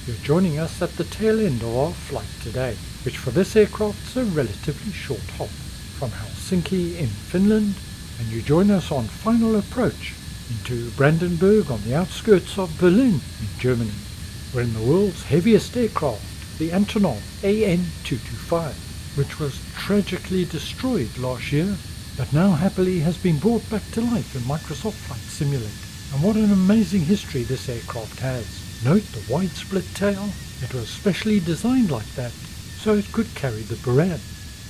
You're joining us at the tail end of our flight today, which for this aircraft is a relatively short hop from Helsinki in Finland, and you join us on final approach into Brandenburg on the outskirts of Berlin in Germany. We're in the world's heaviest aircraft, the ANTONOV AN225, which was tragically destroyed last year, but now happily has been brought back to life in Microsoft Flight Simulator. And what an amazing history this aircraft has. Note the wide split tail. It was specially designed like that so it could carry the Buran,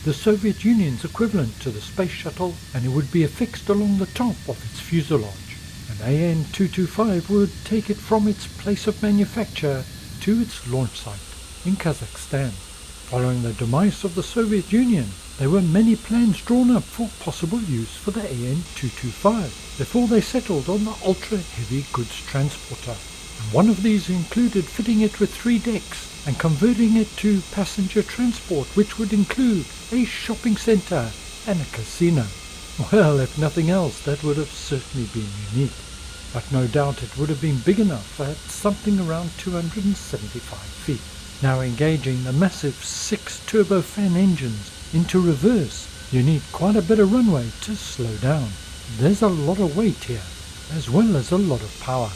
the Soviet Union's equivalent to the space shuttle, and it would be affixed along the top of its fuselage. An AN225 would take it from its place of manufacture to its launch site in Kazakhstan. Following the demise of the Soviet Union, there were many plans drawn up for possible use for the AN225 before they settled on the ultra-heavy goods transporter. And one of these included fitting it with 3 decks and converting it to passenger transport, which would include a shopping centre and a casino. Well, if nothing else, that would have certainly been unique. But no doubt it would have been big enough at something around 275 feet. Now engaging the massive 6 turbofan engines into reverse, you need quite a bit of runway to slow down. There's a lot of weight here, as well as a lot of power.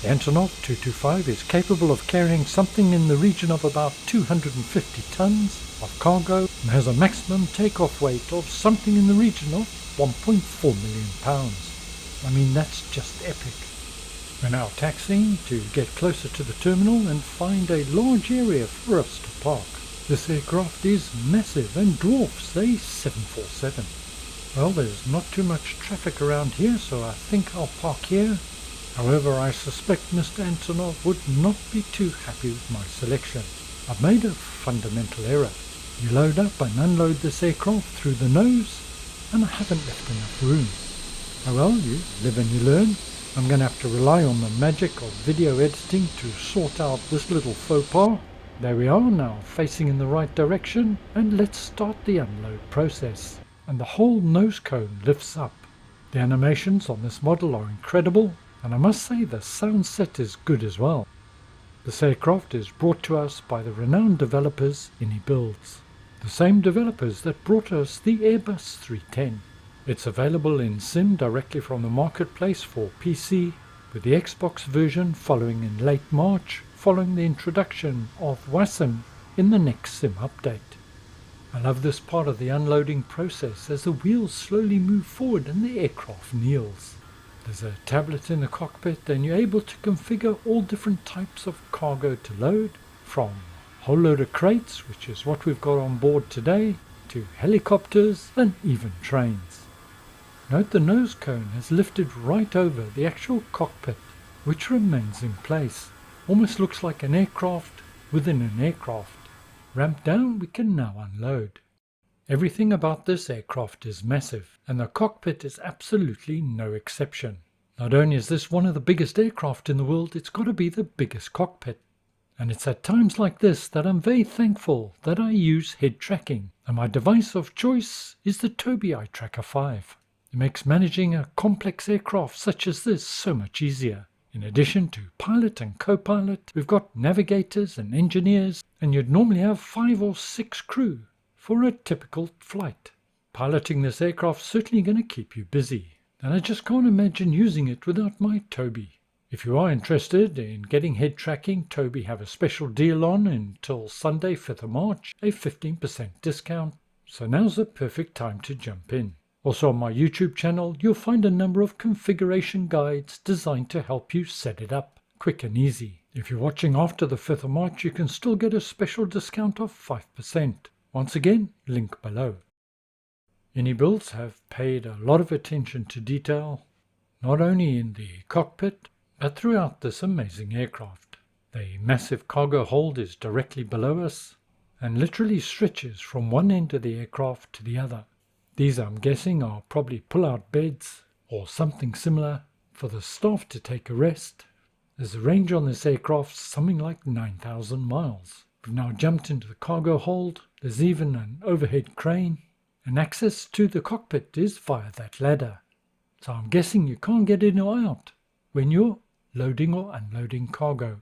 The ANTONOV 225 is capable of carrying something in the region of about 250 tons of cargo and has a maximum takeoff weight of something in the region of 1.4 million pounds. I mean, that's just epic. We're now taxiing to get closer to the terminal and find a large area for us to park. This aircraft is massive and dwarfs a 747. Well, there's not too much traffic around here, so I think I'll park here. However, I suspect Mr. Antonov would not be too happy with my selection. I've made a fundamental error. You load up and unload this aircraft through the nose, and I haven't left enough room. Oh well, you live and you learn. I'm going to have to rely on the magic of video editing to sort out this little faux pas. There we are now, facing in the right direction, and let's start the unload process. And the whole nose cone lifts up. The animations on this model are incredible, and I must say the sound set is good as well. This aircraft is brought to us by the renowned developers iniBuilds, the same developers that brought us the Airbus 310. It's available in sim directly from the marketplace for PC, with the Xbox version following in late March, following the introduction of WASM in the next sim update. I love this part of the unloading process as the wheels slowly move forward and the aircraft kneels. There's a tablet in the cockpit and you're able to configure all different types of cargo to load, from a whole load of crates, which is what we've got on board today, to helicopters and even trains. Note the nose cone has lifted right over the actual cockpit, which remains in place. Almost looks like an aircraft within an aircraft. Ramped down, we can now unload. Everything about this aircraft is massive, and the cockpit is absolutely no exception. Not only is this one of the biggest aircraft in the world, it's got to be the biggest cockpit. And it's at times like this that I'm very thankful that I use head tracking, and my device of choice is the Tobii iTracker 5. It makes managing a complex aircraft such as this so much easier. In addition to pilot and co-pilot, we've got navigators and engineers, and you'd normally have 5 or 6 crew for a typical flight. Piloting this aircraft is certainly going to keep you busy, and I just can't imagine using it without my Tobii. If you are interested in getting head tracking, Tobii have a special deal on until Sunday 5th of March, a 15% discount, so now's the perfect time to jump in. Also on my YouTube channel, you'll find a number of configuration guides designed to help you set it up quick and easy. If you're watching after the 5th of March, you can still get a special discount of 5%. Once again, link below. iniBuilds have paid a lot of attention to detail, not only in the cockpit, but throughout this amazing aircraft. The massive cargo hold is directly below us, and literally stretches from one end of the aircraft to the other. These, I'm guessing, are probably pull-out beds, or something similar, for the staff to take a rest. There's a range on this aircraft something like 9,000 miles. We've now jumped into the cargo hold. There's even an overhead crane, and access to the cockpit is via that ladder. So I'm guessing you can't get in or out when you're loading or unloading cargo.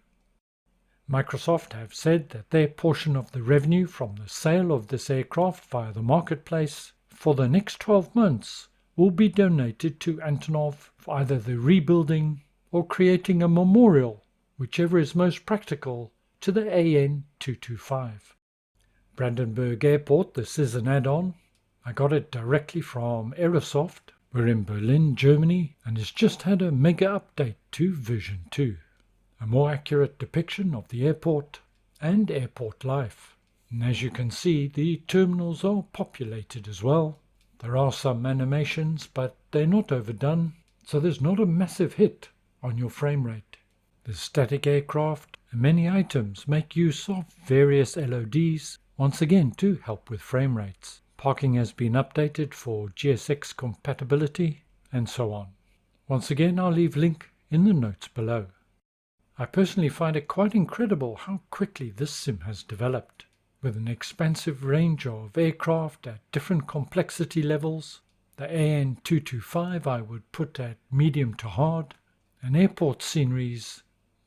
Microsoft have said that their portion of the revenue from the sale of this aircraft via the marketplace for the next 12 months will be donated to Antonov for either the rebuilding or creating a memorial, whichever is most practical, to the AN225. Brandenburg Airport, this is an add-on. I got it directly from Aerosoft. We're in Berlin, Germany, and it's just had a mega update to version 2. A more accurate depiction of the airport and airport life. And as you can see, the terminals are populated as well. There are some animations, but they're not overdone, so there's not a massive hit on your frame rate. The static aircraft and many items make use of various LODs, once again to help with frame rates. Parking has been updated for GSX compatibility, and so on. Once again, I'll leave link in the notes below. I personally find it quite incredible how quickly this sim has developed, with an expansive range of aircraft at different complexity levels. The AN225 I would put at medium to hard, and airport sceneries,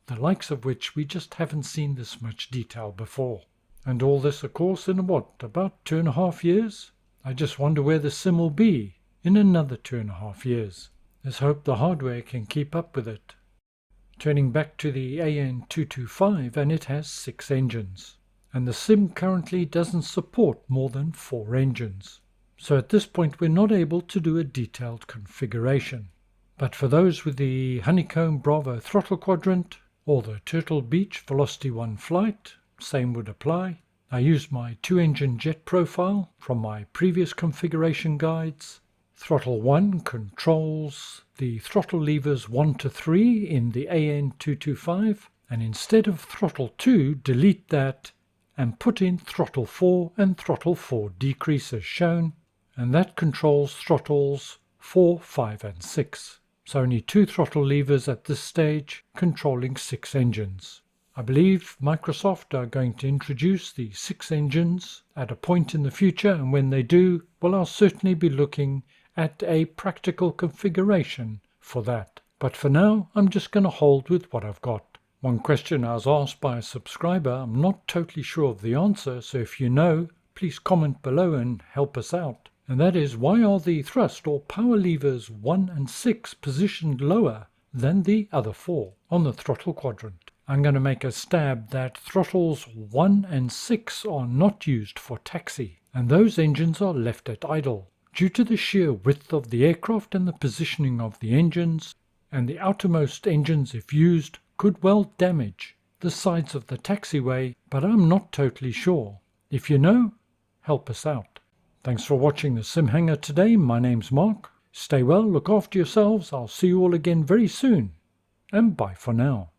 the likes of which we just haven't seen this much detail before. And all this, of course, in about 2.5 years? I just wonder where the sim will be in another 2.5 years. Let's hope the hardware can keep up with it. Turning back to the AN225, and it has 6 engines. And the sim currently doesn't support more than 4 engines. So at this point we're not able to do a detailed configuration. But for those with the Honeycomb Bravo throttle quadrant, or the Turtle Beach Velocity 1 flight, same would apply. I used my 2-engine jet profile from my previous configuration guides. Throttle 1 controls the throttle levers 1 to 3 in the AN225, and instead of throttle 2, delete that and put in throttle 4 and throttle 4 decrease as shown, and that controls throttles 4, 5 and 6. So only 2 throttle levers at this stage, controlling 6 engines. I believe Microsoft are going to introduce the 6 engines at a point in the future, and when they do, well, I'll certainly be looking at a practical configuration for that. But for now, I'm just going to hold with what I've got. One question I was asked by a subscriber, I'm not totally sure of the answer, so if you know, please comment below and help us out. And that is, why are the thrust or power levers 1 and 6 positioned lower than the other 4 on the throttle quadrant? I'm going to make a stab that throttles 1 and 6 are not used for taxi, and those engines are left at idle. Due to the sheer width of the aircraft and the positioning of the engines, and the outermost engines, if used, could well damage the sides of the taxiway, but I'm not totally sure. If you know, help us out. Thanks for watching the Sim Hanger today. My name's Mark. Stay well, look after yourselves. I'll see you all again very soon, and bye for now.